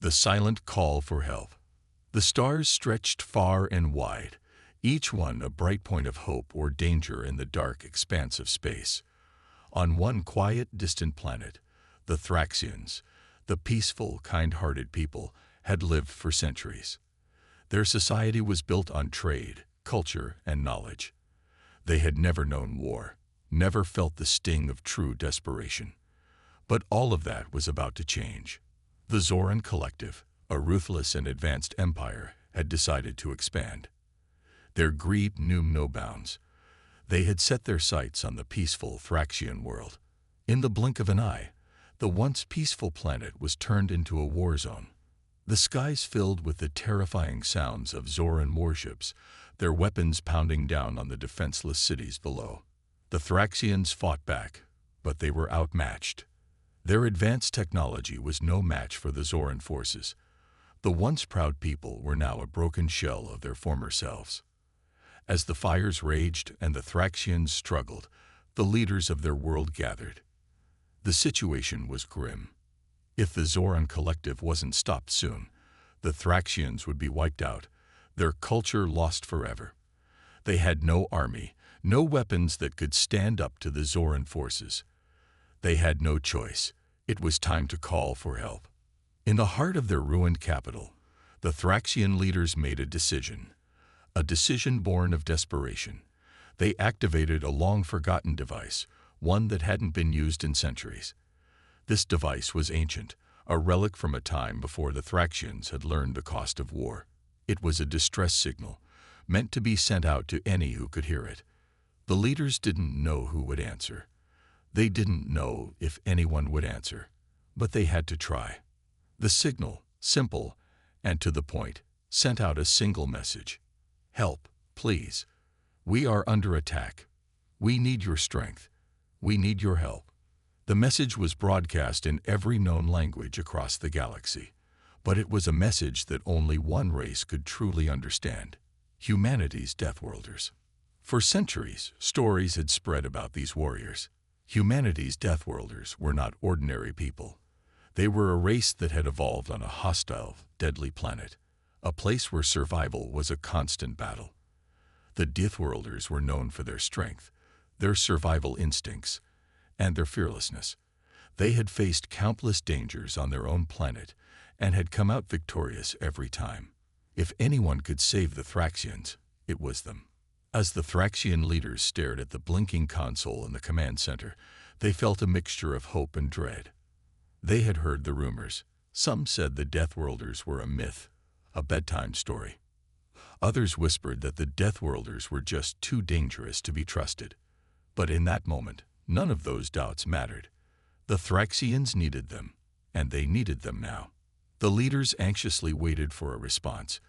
The silent call for help. The stars stretched far and wide, each one a bright point of hope or danger in the dark expanse of space. On one quiet, distant planet, the Thraxians, the peaceful, kind-hearted people, had lived for centuries. Their society was built on trade, culture, and knowledge. They had never known war, never felt the sting of true desperation. But all of that was about to change. The Zoran Collective, a ruthless and advanced empire, had decided to expand. Their greed knew no bounds. They had set their sights on the peaceful Thraxian world. In the blink of an eye, the once peaceful planet was turned into a war zone. The skies filled with the terrifying sounds of Zoran warships, their weapons pounding down on the defenseless cities below. The Thraxians fought back, but they were outmatched. Their advanced technology was no match for the Zoran forces. The once proud people were now a broken shell of their former selves. As the fires raged and the Thraxians struggled, the leaders of their world gathered. The situation was grim. If the Zoran Collective wasn't stopped soon, the Thraxians would be wiped out, their culture lost forever. They had no army, no weapons that could stand up to the Zoran forces. They had no choice. It was time to call for help. In the heart of their ruined capital, the Thraxian leaders made a decision born of desperation. They activated a long-forgotten device, one that hadn't been used in centuries. This device was ancient, a relic from a time before the Thraxians had learned the cost of war. It was a distress signal, meant to be sent out to any who could hear it. The leaders didn't know who would answer. They didn't know if anyone would answer, but they had to try. The signal, simple and to the point, sent out a single message. Help, please. We are under attack. We need your strength. We need your help. The message was broadcast in every known language across the galaxy, but it was a message that only one race could truly understand: humanity's Deathworlders. For centuries, stories had spread about these warriors. Humanity's Deathworlders were not ordinary people. They were a race that had evolved on a hostile, deadly planet, a place where survival was a constant battle. The Deathworlders were known for their strength, their survival instincts, and their fearlessness. They had faced countless dangers on their own planet and had come out victorious every time. If anyone could save the Thraxians, it was them. As the Thraxian leaders stared at the blinking console in the command center, they felt a mixture of hope and dread. They had heard the rumors. Some said the Deathworlders were a myth, a bedtime story. Others whispered that the Deathworlders were just too dangerous to be trusted. But in that moment, none of those doubts mattered. The Thraxians needed them, and they needed them now. The leaders anxiously waited for a response,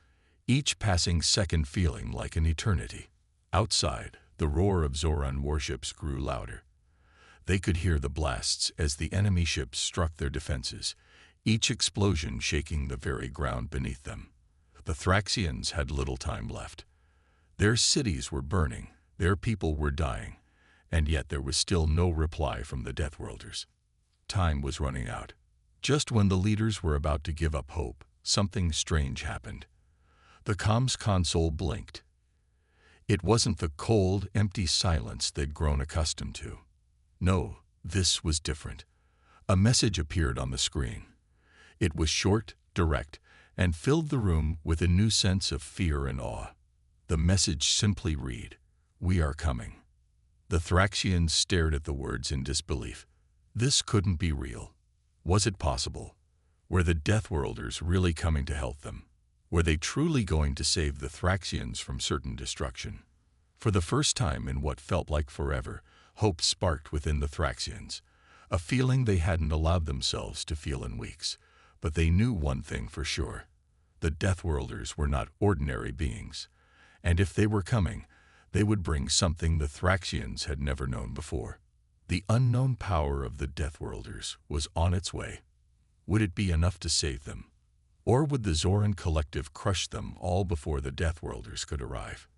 each passing second feeling like an eternity. Outside, the roar of Zoran warships grew louder. They could hear the blasts as the enemy ships struck their defenses, each explosion shaking the very ground beneath them. The Thraxians had little time left. Their cities were burning, their people were dying, and yet there was still no reply from the Deathworlders. Time was running out. Just when the leaders were about to give up hope, something strange happened. The comms console blinked. It wasn't the cold, empty silence they'd grown accustomed to. No, this was different. A message appeared on the screen. It was short, direct, and filled the room with a new sense of fear and awe. The message simply read, "We are coming." The Thraxians stared at the words in disbelief. This couldn't be real. Was it possible? Were the Deathworlders really coming to help them? Were they truly going to save the Thraxians from certain destruction? For the first time in what felt like forever, hope sparked within the Thraxians, a feeling they hadn't allowed themselves to feel in weeks. But they knew one thing for sure. The Deathworlders were not ordinary beings, and if they were coming, they would bring something the Thraxians had never known before. The unknown power of the Deathworlders was on its way. Would it be enough to save them? Or would the Zoran Collective crush them all before the Deathworlders could arrive?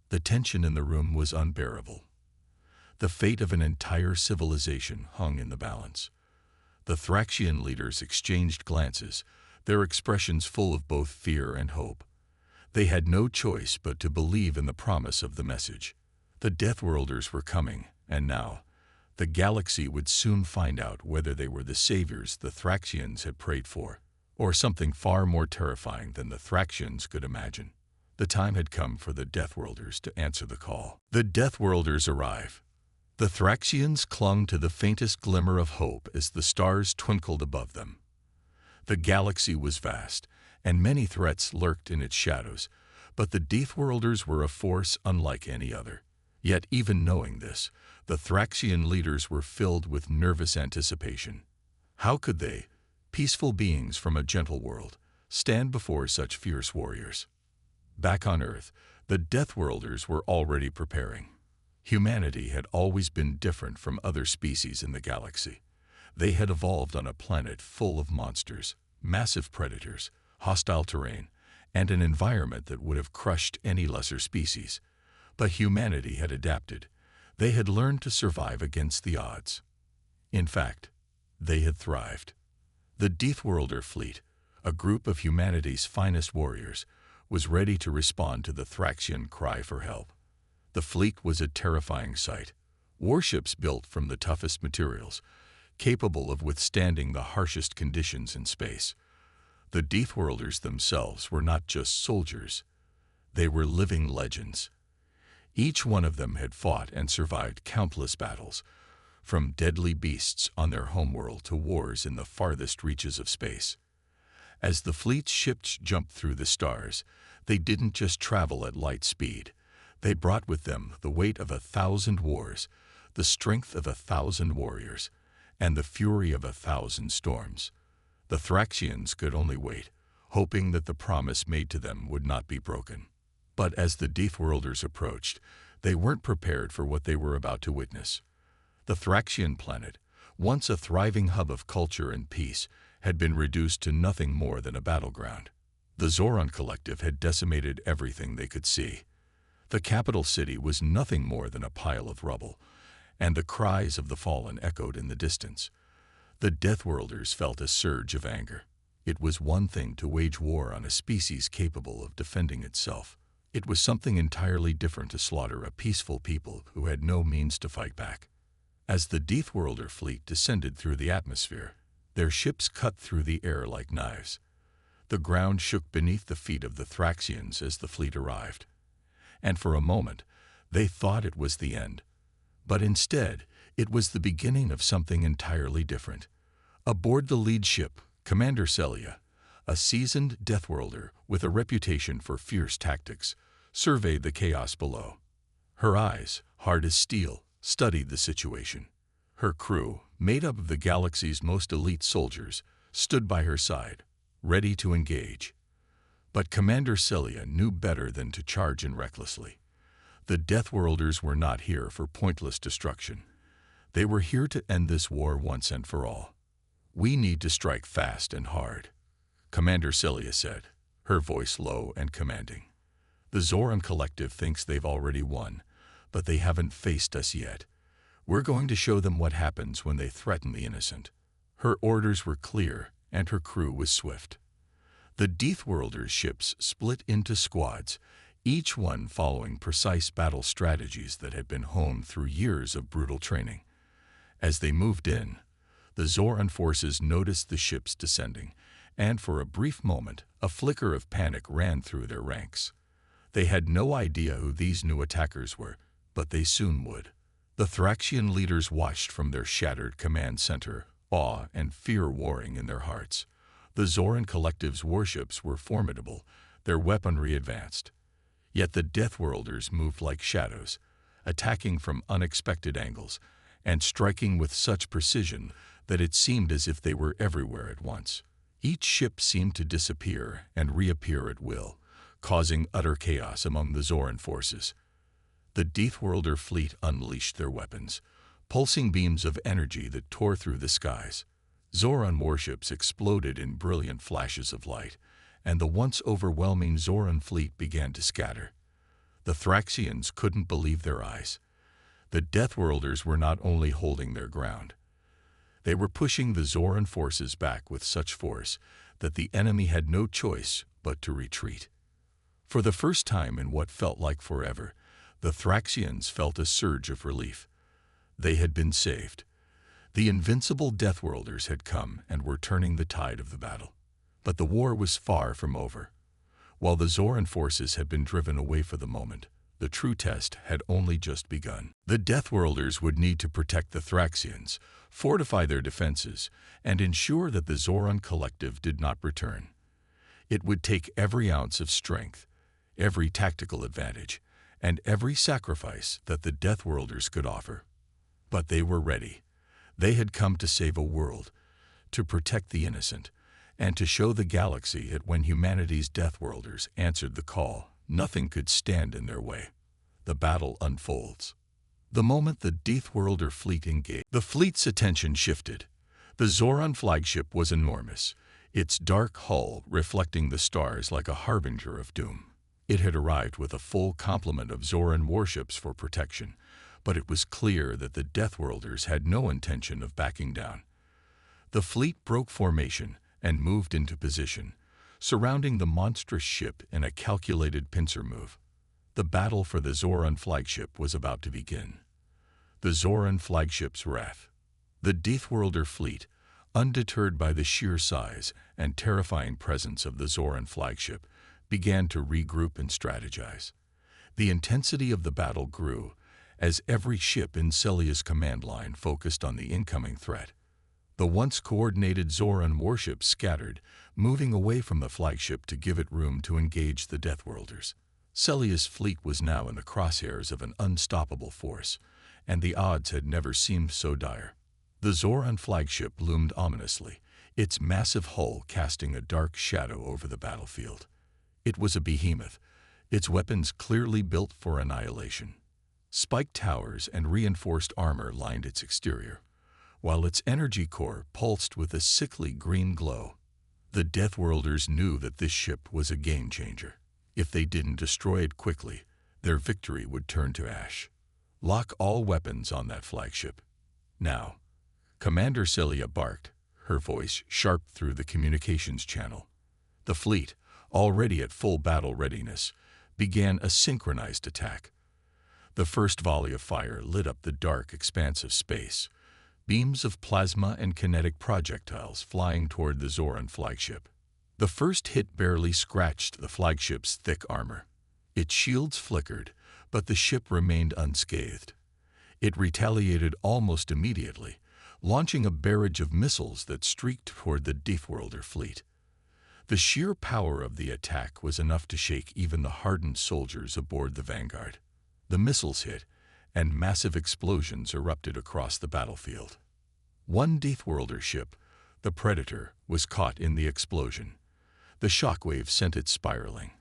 The tension in the room was unbearable. The fate of an entire civilization hung in the balance. The Thraxian leaders exchanged glances, their expressions full of both fear and hope. They had no choice but to believe in the promise of the message. The Deathworlders were coming, and now, the galaxy would soon find out whether they were the saviors the Thraxians had prayed for, or something far more terrifying than the Thraxians could imagine. The time had come for the Deathworlders to answer the call. The Deathworlders arrive. The Thraxians clung to the faintest glimmer of hope as the stars twinkled above them. The galaxy was vast, and many threats lurked in its shadows, but the Deathworlders were a force unlike any other. Yet even knowing this, the Thraxian leaders were filled with nervous anticipation. How could they, peaceful beings from a gentle world, stand before such fierce warriors? Back on Earth, the Deathworlders were already preparing. Humanity had always been different from other species in the galaxy. They had evolved on a planet full of monsters, massive predators, hostile terrain, and an environment that would have crushed any lesser species. But humanity had adapted. They had learned to survive against the odds. In fact, they had thrived. The Deathworlder fleet, a group of humanity's finest warriors, was ready to respond to the Thraxian cry for help. The fleet was a terrifying sight. Warships built from the toughest materials, capable of withstanding the harshest conditions in space. The Deathworlders themselves were not just soldiers. They were living legends. Each one of them had fought and survived countless battles, from deadly beasts on their homeworld to wars in the farthest reaches of space. As the fleet's ships jumped through the stars, they didn't just travel at light speed. They brought with them the weight of 1,000 wars, the strength of 1,000 warriors, and the fury of 1,000 storms. The Thraxians could only wait, hoping that the promise made to them would not be broken. But as the Deathworlders approached, they weren't prepared for what they were about to witness. The Thraxian planet, once a thriving hub of culture and peace, had been reduced to nothing more than a battleground. The Zoran Collective had decimated everything they could see. The capital city was nothing more than a pile of rubble, and the cries of the fallen echoed in the distance. The Deathworlders felt a surge of anger. It was one thing to wage war on a species capable of defending itself. It was something entirely different to slaughter a peaceful people who had no means to fight back. As the Deathworlder fleet descended through the atmosphere, their ships cut through the air like knives. The ground shook beneath the feet of the Thraxians as the fleet arrived. And for a moment, they thought it was the end. But instead, it was the beginning of something entirely different. Aboard the lead ship, Commander Celia, a seasoned Deathworlder with a reputation for fierce tactics, surveyed the chaos below. Her eyes, hard as steel, studied the situation. Her crew, made up of the galaxy's most elite soldiers, stood by her side, ready to engage. But Commander Celia knew better than to charge in recklessly. The Deathworlders were not here for pointless destruction. They were here to end this war once and for all. "We need to strike fast and hard," Commander Celia said, her voice low and commanding. "The Zoran Collective thinks they've already won, but they haven't faced us yet. We're going to show them what happens when they threaten the innocent." Her orders were clear, and her crew was swift. The Deathworlders' ships split into squads, each one following precise battle strategies that had been honed through years of brutal training. As they moved in, the Zoran forces noticed the ships descending, and for a brief moment, a flicker of panic ran through their ranks. They had no idea who these new attackers were, but they soon would. The Thraxian leaders watched from their shattered command center, awe and fear warring in their hearts. The Zoran Collective's warships were formidable, their weaponry advanced. Yet the Deathworlders moved like shadows, attacking from unexpected angles, and striking with such precision that it seemed as if they were everywhere at once. Each ship seemed to disappear and reappear at will, causing utter chaos among the Zoran forces. The Deathworlder fleet unleashed their weapons, pulsing beams of energy that tore through the skies. Zoran warships exploded in brilliant flashes of light, and the once overwhelming Zoran fleet began to scatter. The Thraxians couldn't believe their eyes. The Deathworlders were not only holding their ground. They were pushing the Zoran forces back with such force that the enemy had no choice but to retreat. For the first time in what felt like forever, the Thraxians felt a surge of relief. They had been saved. The invincible Deathworlders had come and were turning the tide of the battle. But the war was far from over. While the Zoran forces had been driven away for the moment, the true test had only just begun. The Deathworlders would need to protect the Thraxians, fortify their defenses, and ensure that the Zoran collective did not return. It would take every ounce of strength, every tactical advantage, and every sacrifice that the Deathworlders could offer. But they were ready. They had come to save a world, to protect the innocent, and to show the galaxy that when humanity's Deathworlders answered the call, nothing could stand in their way. The battle unfolds. The moment the Deathworlder fleet engaged, the fleet's attention shifted. The Zoran flagship was enormous, its dark hull reflecting the stars like a harbinger of doom. It had arrived with a full complement of Zoran warships for protection, but it was clear that the Deathworlders had no intention of backing down. The fleet broke formation and moved into position, surrounding the monstrous ship in a calculated pincer move. The battle for the Zoran flagship was about to begin. The Zoran flagship's wrath. The Deathworlder fleet, undeterred by the sheer size and terrifying presence of the Zoran flagship, began to regroup and strategize. The intensity of the battle grew as every ship in Celia's command line focused on the incoming threat. The once coordinated Zoran warships scattered, moving away from the flagship to give it room to engage the Deathworlders. Celia's fleet was now in the crosshairs of an unstoppable force, and the odds had never seemed so dire. The Zoran flagship loomed ominously, its massive hull casting a dark shadow over the battlefield. It was a behemoth, its weapons clearly built for annihilation. Spiked towers and reinforced armor lined its exterior, while its energy core pulsed with a sickly green glow. The Deathworlders knew that this ship was a game-changer. If they didn't destroy it quickly, their victory would turn to ash. Lock all weapons on that flagship. Now. Commander Celia barked, her voice sharp through the communications channel. The fleet, already at full battle readiness, began a synchronized attack. The first volley of fire lit up the dark expanse of space, beams of plasma and kinetic projectiles flying toward the Zoran flagship. The first hit barely scratched the flagship's thick armor. Its shields flickered, but the ship remained unscathed. It retaliated almost immediately, launching a barrage of missiles that streaked toward the Deathworlder fleet. The sheer power of the attack was enough to shake even the hardened soldiers aboard the Vanguard. The missiles hit, and massive explosions erupted across the battlefield. One Deathworlder ship, the Predator, was caught in the explosion. The shockwave sent it spiraling,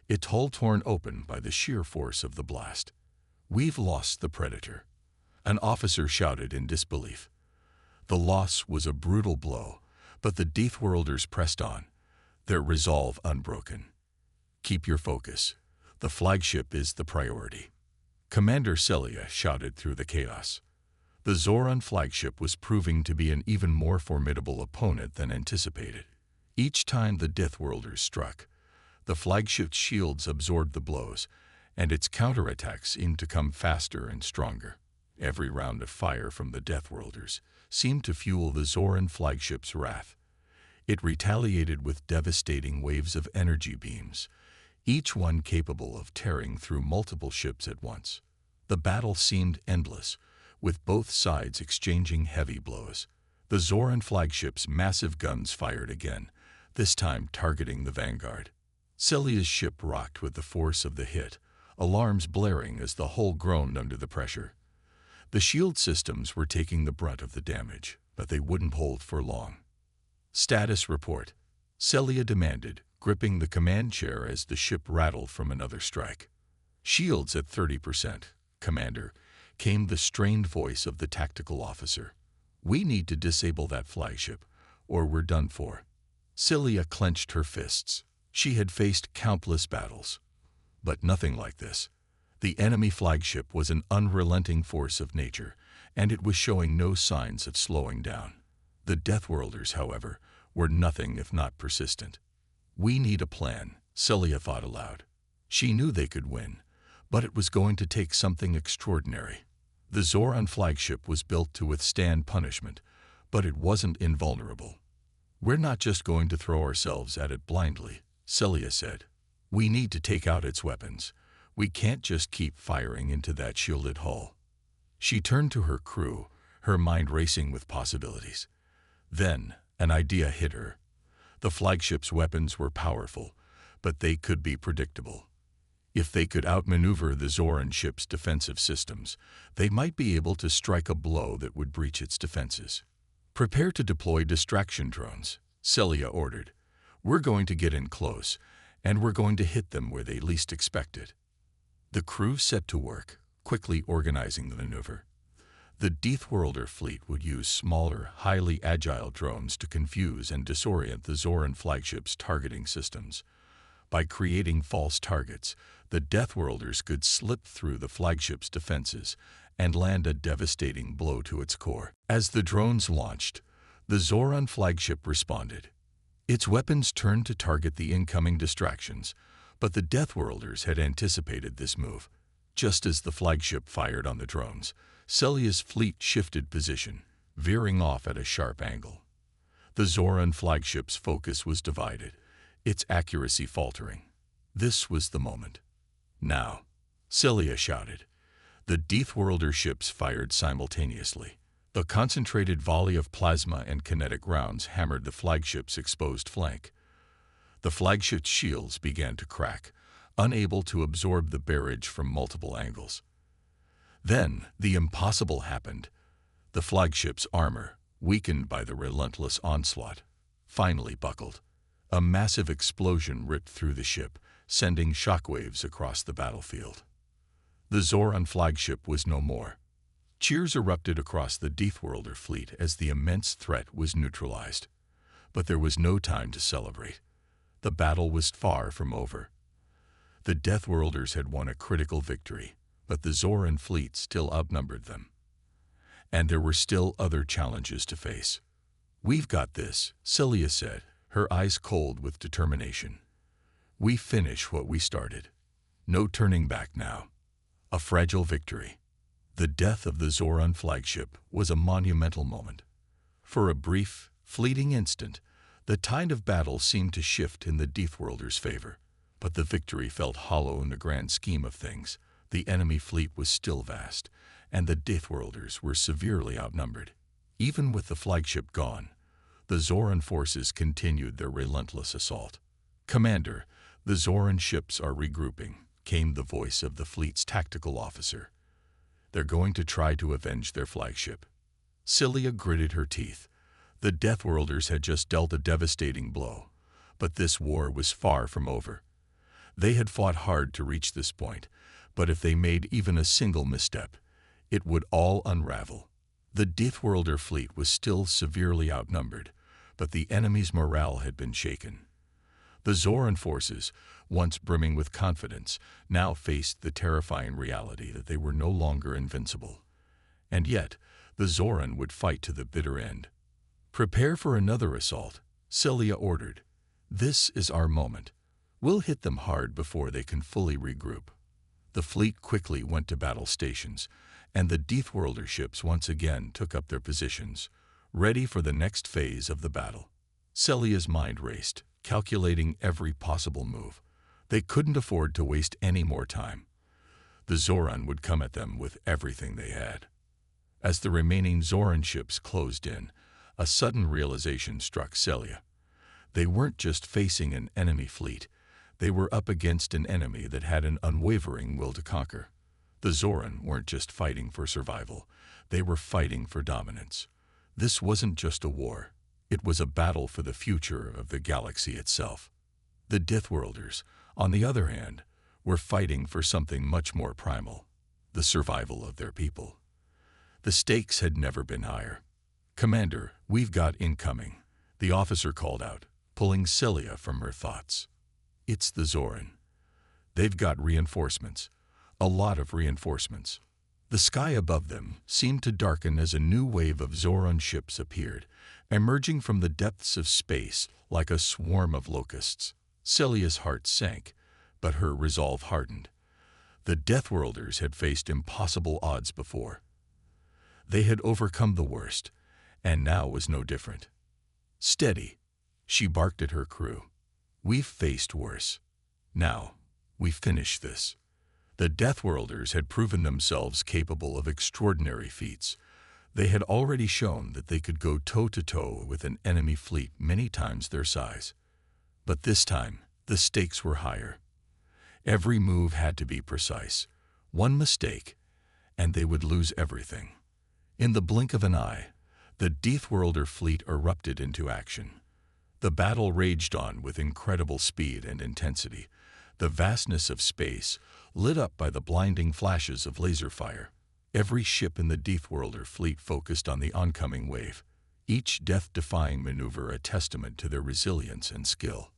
its hull torn open by the sheer force of the blast. "We've lost the Predator," an officer shouted in disbelief. The loss was a brutal blow, but the Deathworlders pressed on, their resolve unbroken. "Keep your focus. The flagship is the priority," Commander Celia shouted through the chaos. The Zoran flagship was proving to be an even more formidable opponent than anticipated. Each time the Deathworlders struck, the flagship's shields absorbed the blows, and its counterattacks seemed to come faster and stronger. Every round of fire from the Deathworlders seemed to fuel the Zoran flagship's wrath. It retaliated with devastating waves of energy beams, each one capable of tearing through multiple ships at once. The battle seemed endless, with both sides exchanging heavy blows. The Zoran flagship's massive guns fired again, this time targeting the Vanguard. Celia's ship rocked with the force of the hit, alarms blaring as the hull groaned under the pressure. The shield systems were taking the brunt of the damage, but they wouldn't hold for long. "Status report," Celia demanded, gripping the command chair as the ship rattled from another strike. "Shields at 30%, Commander," came the strained voice of the tactical officer. "We need to disable that flagship, or we're done for." Celia clenched her fists. She had faced countless battles, but nothing like this. The enemy flagship was an unrelenting force of nature, and it was showing no signs of slowing down. The Deathworlders, however, were nothing if not persistent. "We need a plan," Celia thought aloud. She knew they could win, but it was going to take something extraordinary. The Zoran flagship was built to withstand punishment, but it wasn't invulnerable. "We're not just going to throw ourselves at it blindly," Celia said. "We need to take out its weapons. We can't just keep firing into that shielded hull." She turned to her crew, her mind racing with possibilities. Then, an idea hit her. The flagship's weapons were powerful, but they could be predictable. If they could outmaneuver the Zoran ship's defensive systems, they might be able to strike a blow that would breach its defenses. "Prepare to deploy distraction drones," Celia ordered. "We're going to get in close, and we're going to hit them where they least expect it." The crew set to work, quickly organizing the maneuver. The Deathworlder fleet would use smaller, highly agile drones to confuse and disorient the Zoran flagship's targeting systems. By creating false targets, the Deathworlders could slip through the flagship's defenses and land a devastating blow to its core. As the drones launched, the Zoran flagship responded. Its weapons turned to target the incoming distractions, but the Deathworlders had anticipated this move. Just as the flagship fired on the drones, Celia's fleet shifted position, veering off at a sharp angle. The Zoran flagship's focus was divided, its accuracy faltering. This was the moment. "Now," Celia shouted. The Deathworlder ships fired simultaneously. A concentrated volley of plasma and kinetic rounds hammered the flagship's exposed flank. The flagship's shields began to crack, unable to absorb the barrage from multiple angles. Then, the impossible happened. The flagship's armor, weakened by the relentless onslaught, finally buckled. A massive explosion ripped through the ship, sending shockwaves across the battlefield. The Zoran flagship was no more. Cheers erupted across the Deathworlder fleet as the immense threat was neutralized. But there was no time to celebrate. The battle was far from over. The Deathworlders had won a critical victory, but the Zoran fleet still outnumbered them. And there were still other challenges to face. "We've got this," Celia said, her eyes cold with determination. "We finish what we started. No turning back now." A fragile victory. The death of the Zoran flagship was a monumental moment. For a brief, fleeting instant, the tide of battle seemed to shift in the Deathworlder's favor, but the victory felt hollow in the grand scheme of things. The enemy fleet was still vast, and the Deathworlders were severely outnumbered. Even with the flagship gone, the Zoran forces continued their relentless assault. "Commander, the Zoran ships are regrouping," came the voice of the fleet's tactical officer. "They're going to try to avenge their flagship." Celia gritted her teeth. The Deathworlders had just dealt a devastating blow, but this war was far from over. They had fought hard to reach this point, but if they made even a single misstep, it would all unravel. The Deathworlder fleet was still severely outnumbered, but the enemy's morale had been shaken. The Zoran forces, once brimming with confidence, now faced the terrifying reality that they were no longer invincible. And yet, the Zoran would fight to the bitter end. "Prepare for another assault," Celia ordered. "This is our moment. We'll hit them hard before they can fully regroup." The fleet quickly went to battle stations, and the Deathworlder ships once again took up their positions, ready for the next phase of the battle. Celia's mind raced, calculating every possible move. They couldn't afford to waste any more time. The Zoran would come at them with everything they had. As the remaining Zoran ships closed in, a sudden realization struck Celia. They weren't just facing an enemy fleet. They were up against an enemy that had an unwavering will to conquer. The Zoran weren't just fighting for survival. They were fighting for dominance. This wasn't just a war. It was a battle for the future of the galaxy itself. The Deathworlders, on the other hand, were fighting for something much more primal, the survival of their people. The stakes had never been higher. "Commander, we've got incoming," the officer called out, pulling Celia from her thoughts. "It's the Zoran. They've got reinforcements. A lot of reinforcements." The sky above them seemed to darken as a new wave of Zoran ships appeared, emerging from the depths of space like a swarm of locusts. Celia's heart sank, but her resolve hardened. The Deathworlders had faced impossible odds before. They had overcome the worst, and now was no different. "Steady," she barked at her crew. "We've faced worse. Now, we finish this." The Deathworlders had proven themselves capable of extraordinary feats. They had already shown that they could go toe-to-toe with an enemy fleet many times their size. But this time, the stakes were higher. Every move had to be precise. One mistake, and they would lose everything. In the blink of an eye, the Deathworlder fleet erupted into action. The battle raged on with incredible speed and intensity, the vastness of space lit up by the blinding flashes of laser fire. Every ship in the Deathworlder fleet focused on the oncoming wave, each death-defying maneuver a testament to their resilience and skill.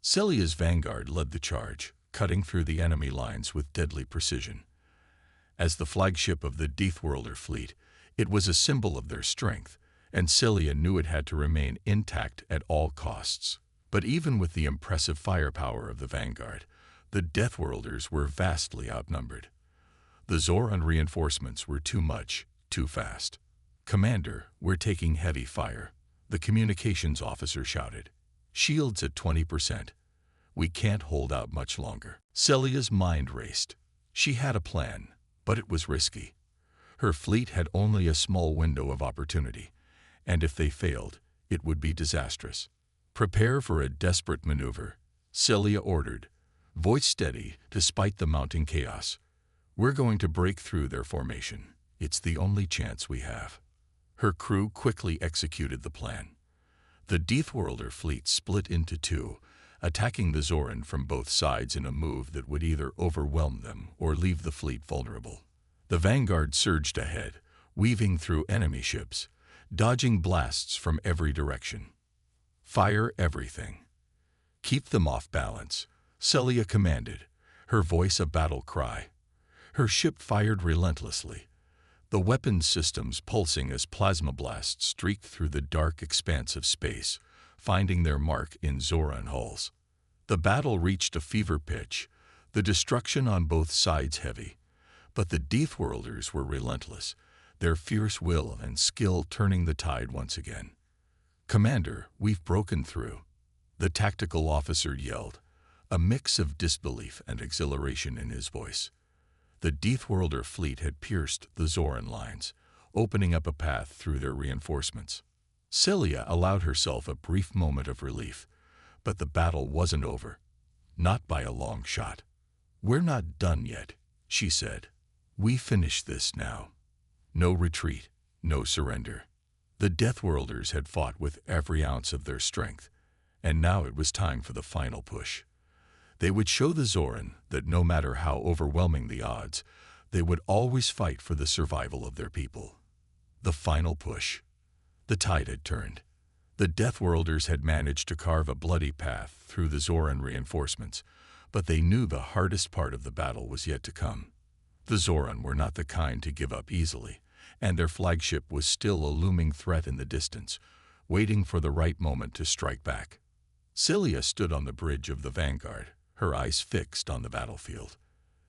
Celia's vanguard led the charge, cutting through the enemy lines with deadly precision. As the flagship of the Deathworlder fleet, it was a symbol of their strength, and Celia knew it had to remain intact at all costs. But even with the impressive firepower of the vanguard, the Deathworlders were vastly outnumbered. The Zoran reinforcements were too much, too fast. "Commander, we're taking heavy fire," the communications officer shouted. "Shields at 20%. We can't hold out much longer." Celia's mind raced. She had a plan, but it was risky. Her fleet had only a small window of opportunity, and if they failed, it would be disastrous. "Prepare for a desperate maneuver," Celia ordered, voice steady despite the mounting chaos. "We're going to break through their formation. It's the only chance we have." Her crew quickly executed the plan. The Deathworlder fleet split into two, attacking the Zoran from both sides in a move that would either overwhelm them or leave the fleet vulnerable. The vanguard surged ahead, weaving through enemy ships, dodging blasts from every direction. "Fire everything. Keep them off balance," Celia commanded, her voice a battle cry. Her ship fired relentlessly, the weapons systems pulsing as plasma blasts streaked through the dark expanse of space, finding their mark in Zoran hulls. The battle reached a fever pitch, the destruction on both sides heavy. But the Deathworlders were relentless, their fierce will and skill turning the tide once again. "Commander, we've broken through," the tactical officer yelled, a mix of disbelief and exhilaration in his voice. The Deathworlder fleet had pierced the Zoran lines, opening up a path through their reinforcements. Celia allowed herself a brief moment of relief, but the battle wasn't over. Not by a long shot. "We're not done yet," she said. "We finish this now. No retreat, no surrender." The Deathworlders had fought with every ounce of their strength, and now it was time for the final push. They would show the Zoran that no matter how overwhelming the odds, they would always fight for the survival of their people. The final push. The tide had turned. The Deathworlders had managed to carve a bloody path through the Zoran reinforcements, but they knew the hardest part of the battle was yet to come. The Zoran were not the kind to give up easily, and their flagship was still a looming threat in the distance, waiting for the right moment to strike back. Celia stood on the bridge of the vanguard, her eyes fixed on the battlefield.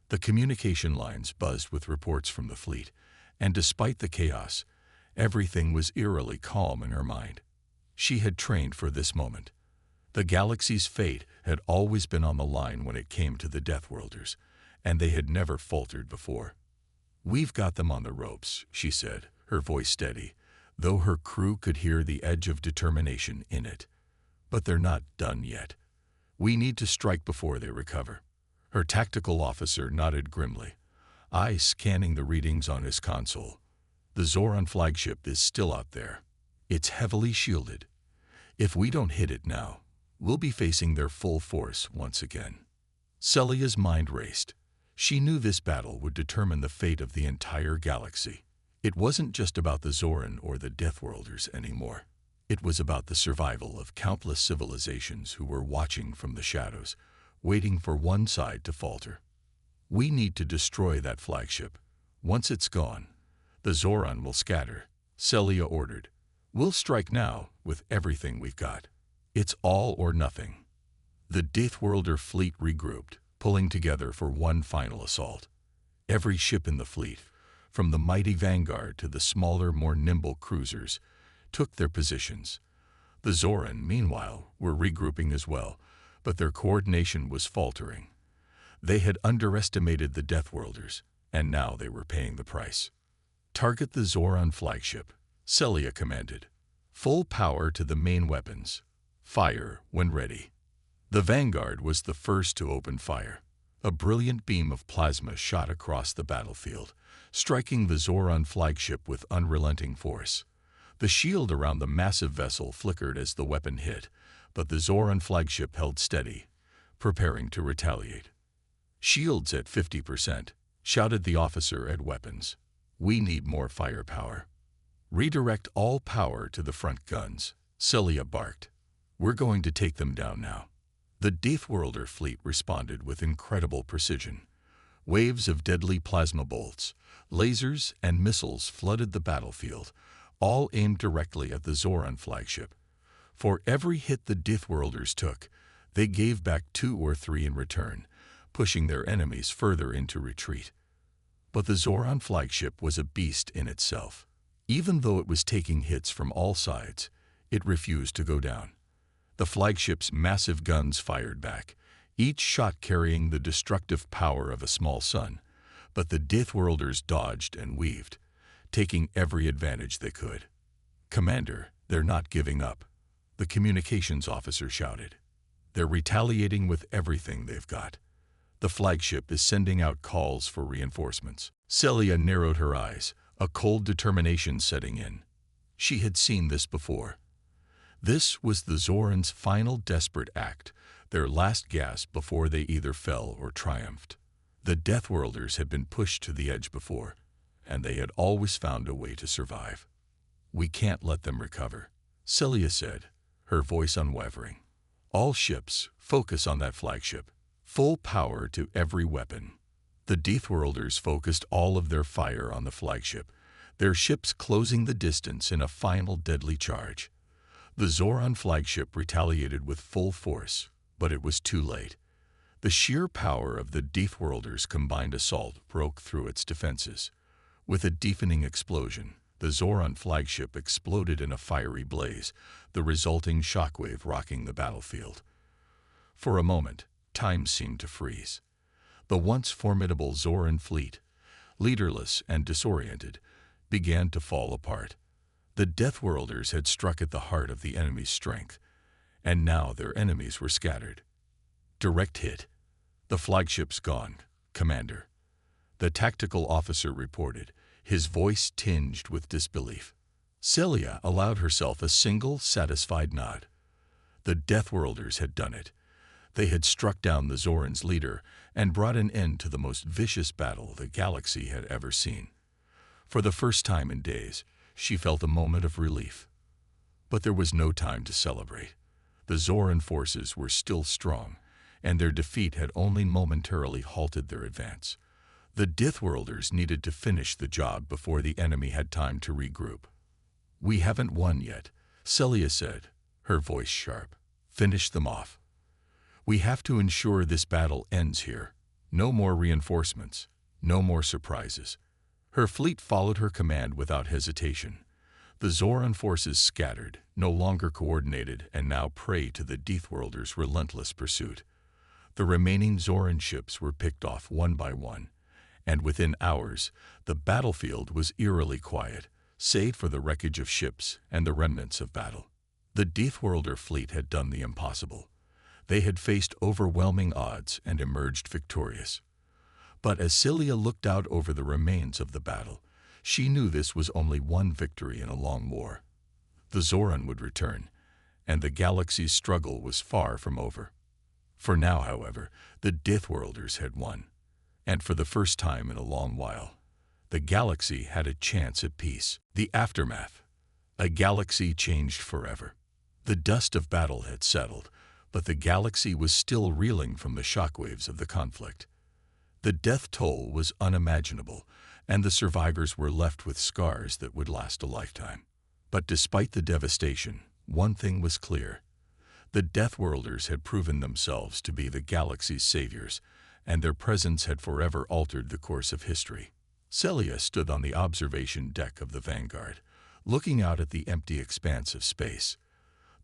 The communication lines buzzed with reports from the fleet, and despite the chaos, everything was eerily calm in her mind. She had trained for this moment. The galaxy's fate had always been on the line when it came to the Deathworlders, and they had never faltered before. "We've got them on the ropes," she said, her voice steady, though her crew could hear the edge of determination in it. "But they're not done yet. We need to strike before they recover." Her tactical officer nodded grimly, eyes scanning the readings on his console. "The Zoran flagship is still out there. It's heavily shielded. If we don't hit it now, we'll be facing their full force once again." Celia's mind raced. She knew this battle would determine the fate of the entire galaxy. It wasn't just about the Zoran or the Deathworlders anymore. It was about the survival of countless civilizations who were watching from the shadows, waiting for one side to falter. "We need to destroy that flagship. Once it's gone, the Zoran will scatter, Celia ordered. We'll strike now with everything we've got. It's all or nothing. The Deathworlder fleet regrouped, pulling together for one final assault. Every ship in the fleet, from the mighty Vanguard to the smaller, more nimble cruisers, took their positions. The Zoran, meanwhile, were regrouping as well, but their coordination was faltering. They had underestimated the Deathworlders, and now they were paying the price. Target the Zoran flagship, Celia commanded. Full power to the main weapons. Fire when ready. The Vanguard was the first to open fire. A brilliant beam of plasma shot across the battlefield, striking the Zoran flagship with unrelenting force. The shield around the massive vessel flickered as the weapon hit, but the Zoran flagship held steady, preparing to retaliate. "Shields at 50%, shouted the officer at weapons. "We need more firepower." "Redirect all power to the front guns," Celia barked. "We're going to take them down now." The Deathworlder fleet responded with incredible precision. Waves of deadly plasma bolts, lasers, and missiles flooded the battlefield, all aimed directly at the Zoran flagship. For every hit the Deathworlders took, they gave back 2 or 3 in return, pushing their enemies further into retreat. But the Zoran flagship was a beast in itself. Even though it was taking hits from all sides, it refused to go down. The flagship's massive guns fired back, each shot carrying the destructive power of a small sun, but the Deathworlders dodged and weaved, taking every advantage they could. "Commander, they're not giving up," the communications officer shouted. "They're retaliating with everything they've got. The flagship is sending out calls for reinforcements." Celia narrowed her eyes, a cold determination setting in. She had seen this before. This was the Zorans' final desperate act, their last gasp before they either fell or triumphed. The Deathworlders had been pushed to the edge before, and they had always found a way to survive. "We can't let them recover," Celia said, her voice unwavering. "All ships, focus on that flagship. Full power to every weapon." The Deathworlders focused all of their fire on the flagship, their ships closing the distance in a final deadly charge. The Zoran flagship retaliated with full force, but it was too late. The sheer power of the Deathworlders' combined assault broke through its defenses. With a deafening explosion, the Zoran flagship exploded in a fiery blaze, the resulting shockwave rocking the battlefield. For a moment, time seemed to freeze. The once formidable Zoran fleet, leaderless and disoriented, began to fall apart. The Deathworlders had struck at the heart of the enemy's strength, and now their enemies were scattered. "Direct hit. The flagship's gone, Commander," the tactical officer reported, his voice tinged with disbelief. Celia allowed herself a single, satisfied nod. The Deathworlders had done it. They had struck down the Zoran's leader and brought an end to the most vicious battle the galaxy had ever seen. For the first time in days, she felt a moment of relief. But there was no time to celebrate. The Zoran forces were still strong, and their defeat had only momentarily halted their advance. The Deathworlders needed to finish the job before the enemy had time to regroup. "We haven't won yet," Celia said, her voice sharp. "Finish them off. We have to ensure this battle ends here. No more reinforcements, no more surprises." Her fleet followed her command without hesitation. The Zoran forces scattered, no longer coordinated, and now prey to the Deathworlders' relentless pursuit. The remaining Zoran ships were picked off one by one, and within hours, the battlefield was eerily quiet, save for the wreckage of ships and the remnants of battle. The Deathworlder fleet had done the impossible. They had faced overwhelming odds and emerged victorious. But as Celia looked out over the remains of the battle, she knew this was only one victory in a long war. The Zoran would return, and the galaxy's struggle was far from over. For now, however, the Deathworlders had won, and for the first time in a long while, the galaxy had a chance at peace. The aftermath. A galaxy changed forever. The dust of battle had settled, but the galaxy was still reeling from the shockwaves of the conflict. The death toll was unimaginable, and the survivors were left with scars that would last a lifetime. But despite the devastation, one thing was clear. The Deathworlders had proven themselves to be the galaxy's saviors, and their presence had forever altered the course of history. Celia stood on the observation deck of the Vanguard, looking out at the empty expanse of space.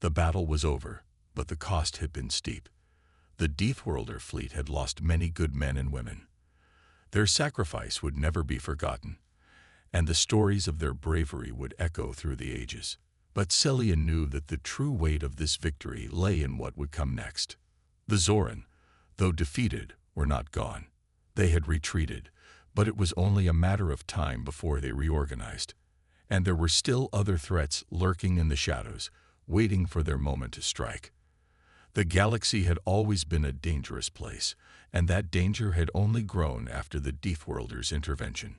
The battle was over, but the cost had been steep. The Deathworlder fleet had lost many good men and women. Their sacrifice would never be forgotten, and the stories of their bravery would echo through the ages. But Celia knew that the true weight of this victory lay in what would come next. The Zoran, though defeated, were not gone. They had retreated, but it was only a matter of time before they reorganized. And there were still other threats lurking in the shadows, waiting for their moment to strike. The galaxy had always been a dangerous place, and that danger had only grown after the Deathworlders' intervention.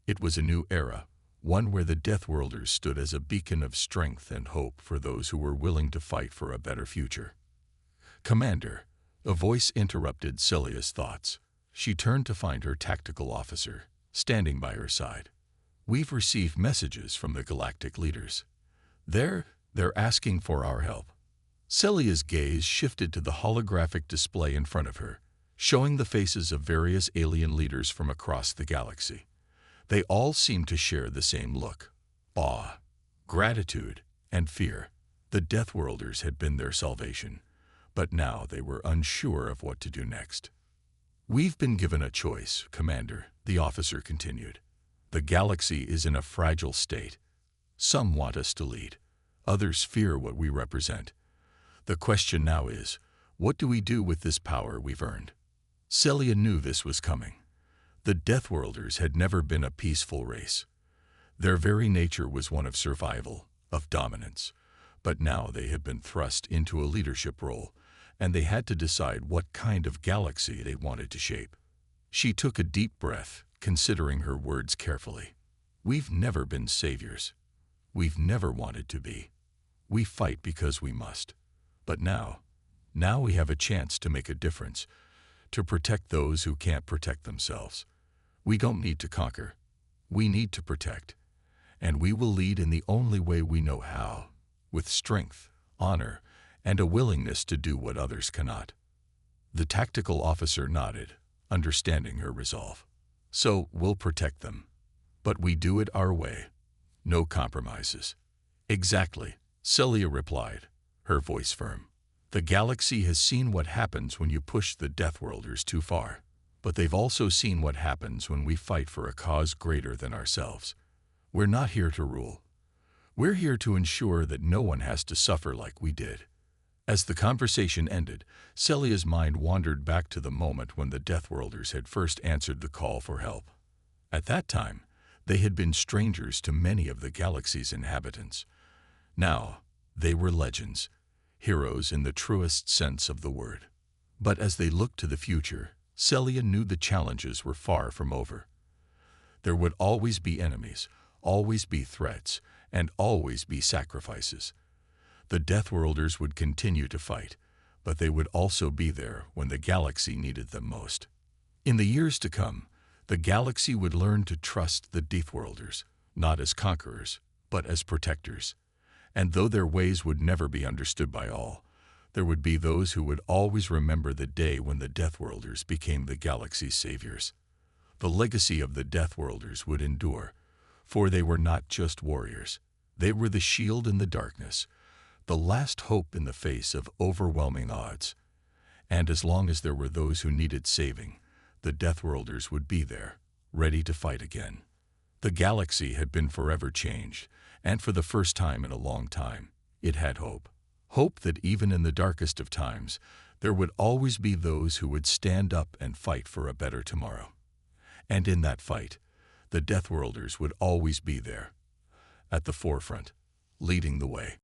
It was a new era, one where the Deathworlders stood as a beacon of strength and hope for those who were willing to fight for a better future. "Commander," a voice interrupted Celia's thoughts. She turned to find her tactical officer, standing by her side. "We've received messages from the galactic leaders. They're asking for our help." Celia's gaze shifted to the holographic display in front of her, showing the faces of various alien leaders from across the galaxy. They all seemed to share the same look: awe, gratitude, and fear. The Deathworlders had been their salvation, but now they were unsure of what to do next. "We've been given a choice, Commander," the officer continued. "The galaxy is in a fragile state. Some want us to lead. Others fear what we represent. The question now is, what do we do with this power we've earned?" Celia knew this was coming. The Deathworlders had never been a peaceful race. Their very nature was one of survival, of dominance. But now they had been thrust into a leadership role, and they had to decide what kind of galaxy they wanted to shape. She took a deep breath, considering her words carefully. "We've never been saviors. We've never wanted to be. We fight because we must. But now we have a chance to make a difference, to protect those who can't protect themselves. We don't need to conquer. We need to protect. And we will lead in the only way we know how, with strength, honor, and a willingness to do what others cannot." The tactical officer nodded, understanding her resolve. "So we'll protect them. But we do it our way. No compromises." "Exactly," Celia replied, her voice firm. "The galaxy has seen what happens when you push the Deathworlders too far. But they've also seen what happens when we fight for a cause greater than ourselves. We're not here to rule. We're here to ensure that no one has to suffer like we did." As the conversation ended, Celia's mind wandered back to the moment when the Deathworlders had first answered the call for help. At that time, they had been strangers to many of the galaxy's inhabitants. Now, they were legends, heroes in the truest sense of the word. But as they looked to the future, Celia knew the challenges were far from over. There would always be enemies, always be threats, and always be sacrifices. The Deathworlders would continue to fight, but they would also be there when the galaxy needed them most. In the years to come, the galaxy would learn to trust the Deathworlders, not as conquerors, but as protectors. And though their ways would never be understood by all, there would be those who would always remember the day when the Deathworlders became the galaxy's saviors. The legacy of the Deathworlders would endure, for they were not just warriors. They were the shield in the darkness, the last hope in the face of overwhelming odds. And as long as there were those who needed saving, the Deathworlders would be there, ready to fight again. The galaxy had been forever changed, and for the first time in a long time, it had hope. Hope that even in the darkest of times, there would always be those who would stand up and fight for a better tomorrow. And in that fight, the Deathworlders would always be there, at the forefront, leading the way.